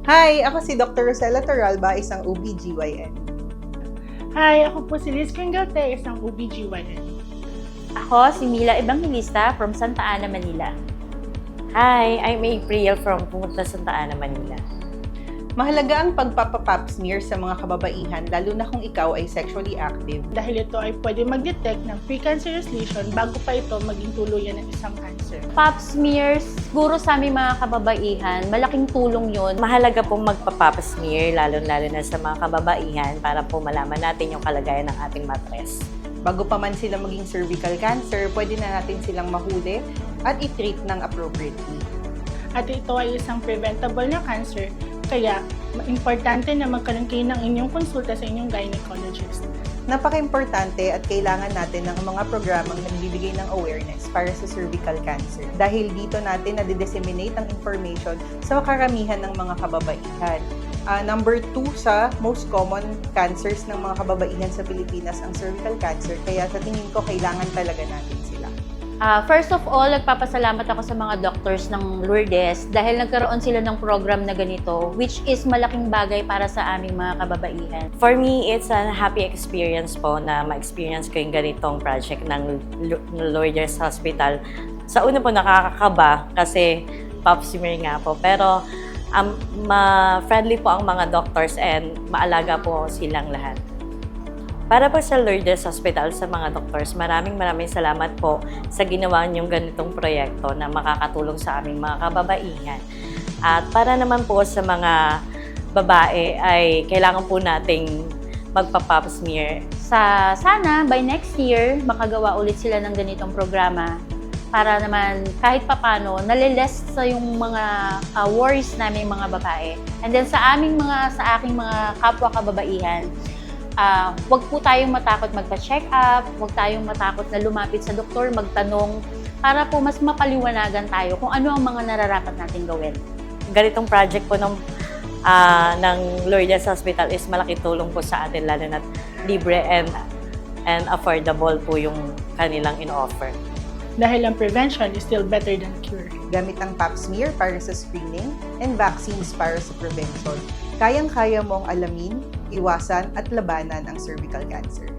Hi, ako si Dr. Rosella Torralba, isang OB-GYN. Hi, ako po si Liz Kringate, isang OB-GYN. Ako si Mila Evangelista from Santa Ana, Manila. Hi, I'm April from Pumunta Santa Ana, Manila. Mahalaga ang pagpapapap smear sa mga kababaihan, lalo na kung ikaw ay sexually active. Dahil ito ay pwede mag-detect ng precancerous lesion bago pa ito maging tuluyan ng isang cancer. Pap smears, siguro sa aming mga kababaihan, malaking tulong yun. Mahalaga pong magpa-pap smear, lalo-lalo na sa mga kababaihan para po malaman natin yung kalagayan ng ating matres. Bago pa man sila maging cervical cancer, pwede na natin silang mahuli at i-treat ng appropriately. At ito ay isang preventable na cancer, kaya importante na magkaroon kayo ng inyong konsulta sa inyong gynecologist. Napaka-importante at kailangan natin ng mga programang nagbibigay ng awareness para sa cervical cancer. Dahil dito natin nade-disseminate ang information sa karamihan ng mga kababaihan. Number 2 sa most common cancers ng mga kababaihan sa Pilipinas ang cervical cancer. Kaya sa tingin ko, kailangan talaga natin sila. First of all, nagpapasalamat ako sa mga doctors ng Lourdes dahil nagkaroon sila ng program na ganito, which is malaking bagay para sa aming mga kababaihan. For me, it's a happy experience po na ma-experience ko yung ganitong project ng Lourdes Hospital. Sa una po nakakakaba kasi pap smear nga po, pero ma-friendly po ang mga doctors and maalaga po silang lahat. Para po sa Lourdes Hospital, sa mga doctors, maraming salamat po sa ginawa niyong ganitong proyekto na makakatulong sa aming mga kababaihan. At para naman po sa mga babae ay kailangan po nating magpa-pap smear. Sana by next year, makagawa ulit sila ng ganitong programa para naman kahit papano naliless sa yung mga worries namin mga babae. And then sa aking mga kapwa kababaihan, wag po tayong matakot magpa-check up, wag tayong matakot na lumapit sa doktor, magtanong, para po mas mapaliwanagan tayo kung ano ang mga nararapat nating gawin. Ganitong project po ng Lourdes Hospital is malaking tulong po sa atin, lalo na libre and affordable po yung kanilang in-offer. Dahil ang prevention is still better than cure. Gamit ang pap smear para sa screening and vaccines para sa prevention. Kayang-kaya mong alamin, iwasan at labanan ang cervical cancer.